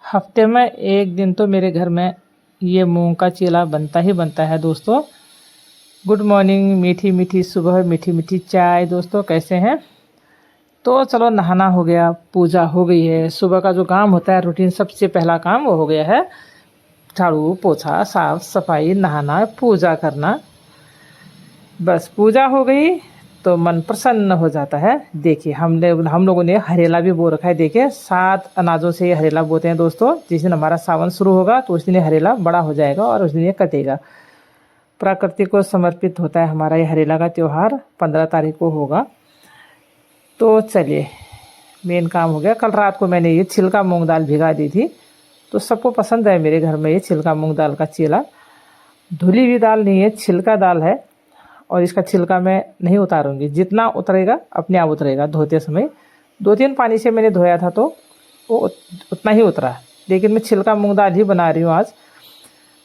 हफ्ते में एक दिन तो मेरे घर में ये मूंग का चीला बनता ही बनता है दोस्तों। गुड मॉर्निंग, मीठी मीठी सुबह, मीठी मीठी चाय। दोस्तों कैसे हैं? तो चलो, नहाना हो गया, पूजा हो गई है। सुबह का जो काम होता है रूटीन, सबसे पहला काम वो हो गया है झाड़ू पोछा, साफ सफाई, नहाना, पूजा करना। बस पूजा हो गई तो मन प्रसन्न हो जाता है। देखिए हम लोगों ने हरेला भी बो रखा है। देखिए 7 अनाजों से ये हरेला बोते हैं दोस्तों। जिस दिन हमारा सावन शुरू होगा तो उस दिन ये हरेला बड़ा हो जाएगा और उस दिन ये कटेगा। प्रकृति को समर्पित होता है हमारा ये हरेला का त्यौहार। 15 तारीख को होगा। तो चलिए, मेन काम हो गया। कल रात को मैंने ये छिलका मूंग दाल भिगा दी थी, तो सबको पसंद है मेरे घर में ये छिलका मूंग दाल का चीला। धुली हुई दाल नहीं है, छिलका दाल है। और इसका छिलका मैं नहीं उतारूंगी, जितना उतरेगा अपने आप उतरेगा। धोते समय 2-3 पानी से मैंने धोया था तो वो उतना ही उतरा। लेकिन मैं छिलका मूंग दाल ही बना रही हूँ आज।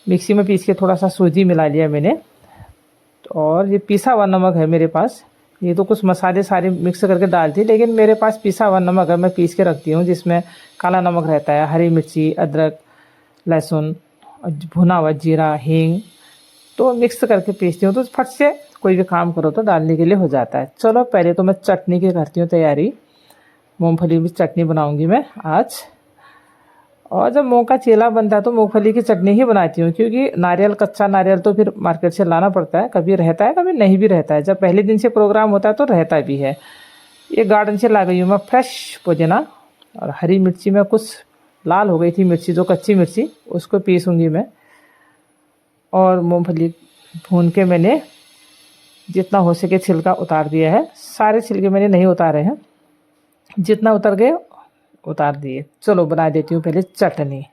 मिक्सी में पीस के थोड़ा सा सूजी मिला लिया मैंने। और ये पिसा हुआ नमक है मेरे पास। ये तो कुछ मसाले सारे मिक्स करके डालती, लेकिन मेरे पास पिसा हुआ नमक है, मैं पीस के रखती हूँ। जिसमें काला नमक रहता है, हरी मिर्ची, अदरक, लहसुन, भुना हुआ जीरा, हींग, तो मिक्स करके पीसती हूँ। तो फट से कोई भी काम करो तो डालने के लिए हो जाता है। चलो, पहले तो मैं चटनी की करती हूँ तैयारी। मूंगफली की चटनी बनाऊंगी मैं आज। और जब मूंग का चीला बनता है तो मूंगफली की चटनी ही बनाती हूँ, क्योंकि नारियल, कच्चा नारियल तो फिर मार्केट से लाना पड़ता है। कभी रहता है, कभी नहीं भी रहता है। जब पहले दिन से प्रोग्राम होता है तो रहता भी है। ये गार्डन से ला गई हूँ मैं फ्रेश पुदीना। और हरी मिर्ची में कुछ लाल हो गई थी मिर्ची, जो कच्ची मिर्ची, उसको पीसूँगी मैं। और मूँगफली भून के मैंने जितना हो सके छिलका उतार दिया है। सारे छिलके मैंने नहीं उतारे हैं, जितना उतर गए उतार दिए। चलो, बना देती हूँ पहले चटनी।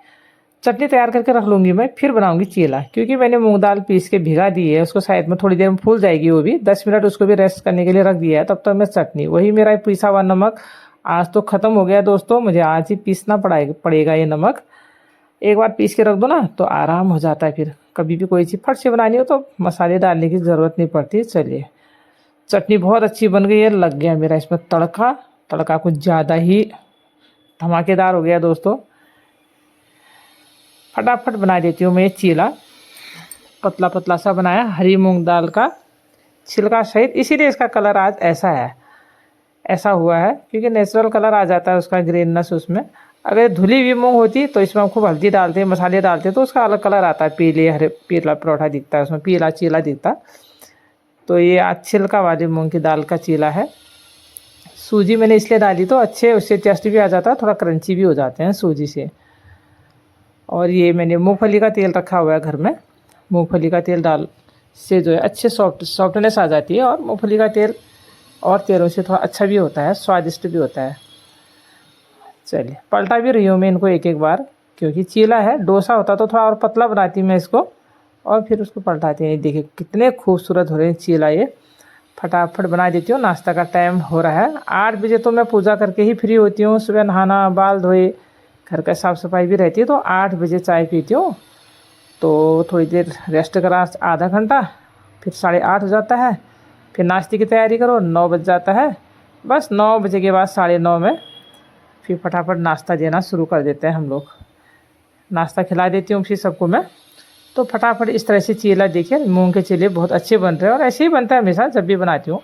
चटनी तैयार करके रख लूँगी मैं, फिर बनाऊँगी चीला। क्योंकि मैंने मूंग दाल पीस के भिगा दी है, उसको साइड में थोड़ी देर में फूल जाएगी वो भी। 10 मिनट उसको भी रेस्ट करने के लिए रख दिया है। तब तक मैं चटनी, वही मेरा पिसा हुआ नमक आज तो ख़त्म हो गया दोस्तों। मुझे आज ही पीसना पड़ेगा ये नमक। एक बार पीस के रख दो ना तो आराम हो जाता है। फिर कभी भी कोई चीज़ फट से बनानी हो तो मसाले डालने की ज़रूरत नहीं पड़ती। चलिए, चटनी बहुत अच्छी बन गई है। लग गया मेरा इसमें तड़का कुछ ज़्यादा ही धमाकेदार हो गया दोस्तों। फटाफट बना देती हूँ मैं ये चीला। पतला पतला सा बनाया, हरी मूंग दाल का छिलका सहित। इसीलिए इसका कलर आज ऐसा हुआ है, क्योंकि नेचुरल कलर आ जाता है उसका, ग्रीननेस उसमें। अगर धुली हुई मूंग होती तो इसमें हम खूब हल्दी डालते, मसाले डालते, तो उसका अलग कलर आता है। पीला परोठा दिखता है उसमें, पीला चीला दिखता। तो ये आज छिलका वाली मूंग की दाल का चीला है। सूजी मैंने इसलिए डाली तो अच्छे उससे टेस्ट भी आ जाता है, थोड़ा क्रंची भी हो जाते हैं सूजी से। और ये मैंने मूंगफली का तेल रखा हुआ है घर में। मूंगफली का तेल डाल से जो है अच्छे सॉफ्टनेस आ जाती है। और मूंगफली का तेल और तेलों से थोड़ा अच्छा भी होता है, स्वादिष्ट भी होता है। चलिए, पलटा भी रही हूँ मैं इनको एक एक बार, क्योंकि चीला है। डोसा होता तो थोड़ा और पतला बनाती मैं इसको, और फिर उसको पलटाती हैं। देखिए कितने खूबसूरत हो रहे हैं चीला। ये फटाफट बना देती हूँ। नाश्ता का टाइम हो रहा है। 8 बजे तो मैं पूजा करके ही फ्री होती हूँ। सुबह नहाना, बाल धोए, घर का साफ़ सफाई भी रहती है। तो 8 बजे चाय पीती हूँ। तो थोड़ी देर रेस्ट करा, आधा घंटा, फिर 8:30 हो जाता है। फिर नाश्ते की तैयारी करो, 9 बज जाता है। बस 9 बजे के बाद 9:30 में फिर फटाफट नाश्ता देना शुरू कर देते हैं हम लोग। नाश्ता खिला देती हूँ फिर सबको मैं। तो फटाफट इस तरह से चीला, देखिए मूंग के चीले बहुत अच्छे बन रहे हैं। और ऐसे ही बनता है हमेशा जब भी बनाती हूँ।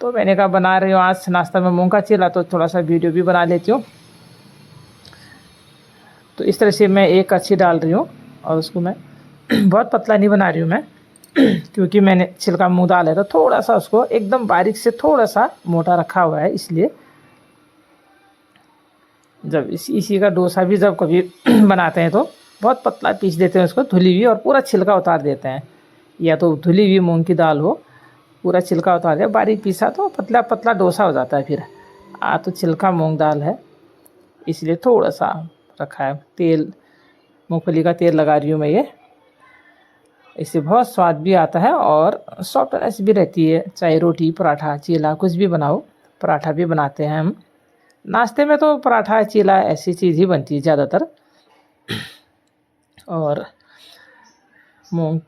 तो मैंने कहा बना रही हूँ आज नाश्ता में मूंग का चीला, तो थोड़ा सा वीडियो भी बना लेती हूँ। तो इस तरह से मैं एक कच्ची डाल रही हूँ। और उसको मैं बहुत पतला नहीं बना रही हूँ मैं, क्योंकि मैंने छिलका मूंग दाल है तो थोड़ा सा उसको एकदम बारीक से थोड़ा सा मोटा रखा हुआ है। इसलिए जब इसी का डोसा भी जब कभी बनाते हैं तो बहुत पतला पीस देते हैं उसको, धुली हुई, और पूरा छिलका उतार देते हैं। या तो धुली हुई मूंग की दाल हो, पूरा छिलका उतार दिया, बारीक पीसा तो पतला पतला डोसा हो जाता है फिर। तो छिलका मूंग दाल है इसलिए थोड़ा सा रखा है। तेल, मूंगफली का तेल लगा रही हूँ मैं ये। इससे बहुत स्वाद भी आता है और सॉफ्टनेस भी रहती है। चाहे रोटी, पराठा, चीला कुछ भी बनाओ। पराठा भी बनाते हैं हम नाश्ते में, तो पराठा, चीला ऐसी चीज़ ही बनती है ज़्यादातर। और मूंग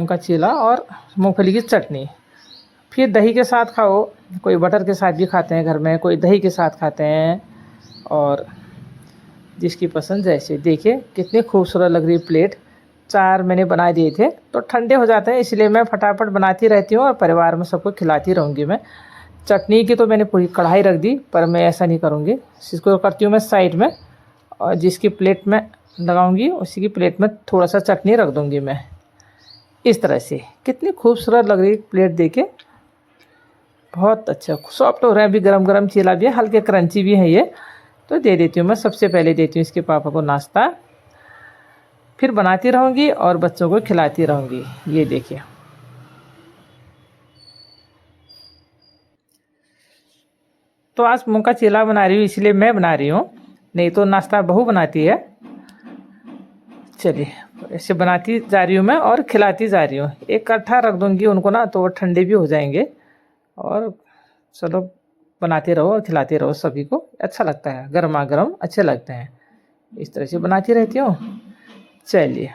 का चीला और मूंगफली की चटनी, फिर दही के साथ खाओ। कोई बटर के साथ भी खाते हैं घर में, कोई दही के साथ खाते हैं। और जिसकी पसंद जैसे। देखिए कितनी खूबसूरत लग रही प्लेट। 4 मैंने बना दिए थे, तो ठंडे हो जाते हैं, इसलिए मैं फटाफट बनाती रहती हूँ और परिवार में सबको खिलाती रहूँगी मैं। चटनी की तो मैंने पूरी कढ़ाई रख दी, पर मैं ऐसा नहीं करूँगी। इसको करती हूँ मैं साइड में, और जिसकी प्लेट में लगाऊंगी उसी की प्लेट में थोड़ा सा चटनी रख दूंगी मैं। इस तरह से कितनी खूबसूरत लग रही प्लेट देखे, बहुत अच्छा सॉफ्ट हो रहा है। अभी गरम गरम चीला भी है, हल्के क्रंची भी है ये। तो दे देती हूँ मैं, सबसे पहले देती हूँ इसके पापा को नाश्ता, फिर बनाती रहूँगी और बच्चों को खिलाती रहूँगी। ये देखिए, तो आज मूंग का चीला बना रही हूँ, इसलिए मैं बना रही हूँ, नहीं तो नाश्ता बहू बनाती है। चलिए ऐसे बनाती जा रही हूँ मैं और खिलाती जा रही हूँ। एक कट्ठा रख दूँगी उनको ना, तो वो ठंडे भी हो जाएंगे। और चलो बनाते रहो और खिलाते रहो, सभी को अच्छा लगता है, गर्मा गर्म अच्छे लगते हैं। इस तरह से बनाती रहती हूँ। चलिए,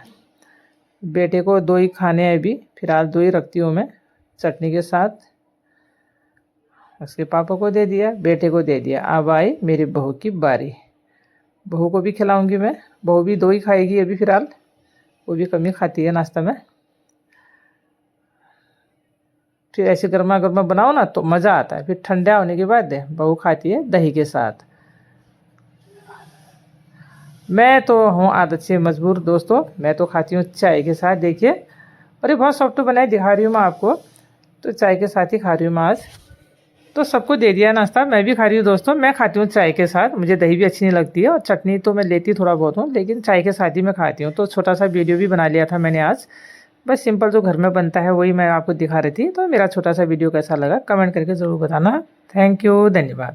बेटे को 2 ही खाने हैं अभी, फिलहाल 2 ही रखती हूँ मैं चटनी के साथ। उसके पापा को दे दिया, बेटे को दे दिया। अब आई मेरी बहू की बारी, बहू को भी खिलाऊंगी मैं। बहू भी 2 ही खाएगी अभी फिलहाल, वो भी कम ही खाती है नाश्ता में। फिर ऐसे गर्मा गर्मा बनाओ ना तो मज़ा आता है, फिर ठंडा होने के बाद बहू खाती है दही के साथ। मैं तो हूँ आदत से मजबूर दोस्तों, मैं तो खाती हूँ चाय के साथ। देखिए, और ये बहुत सॉफ्ट बनाए दिखा रही हूँ मैं आपको, तो चाय के साथ ही खा रही हूँ मैं आज। तो सबको दे दिया नाश्ता, मैं भी खा रही हूँ दोस्तों। मैं खाती हूँ चाय के साथ, मुझे दही भी अच्छी नहीं लगती है, और चटनी तो मैं लेती थोड़ा बहुत हूँ, लेकिन चाय के साथ ही मैं खाती हूँ। तो छोटा सा वीडियो भी बना लिया था मैंने आज, बस सिंपल जो घर में बनता है वही मैं आपको दिखा रही थी। तो मेरा छोटा सा वीडियो कैसा लगा कमेंट करके ज़रूर बताना। थैंक यू, धन्यवाद।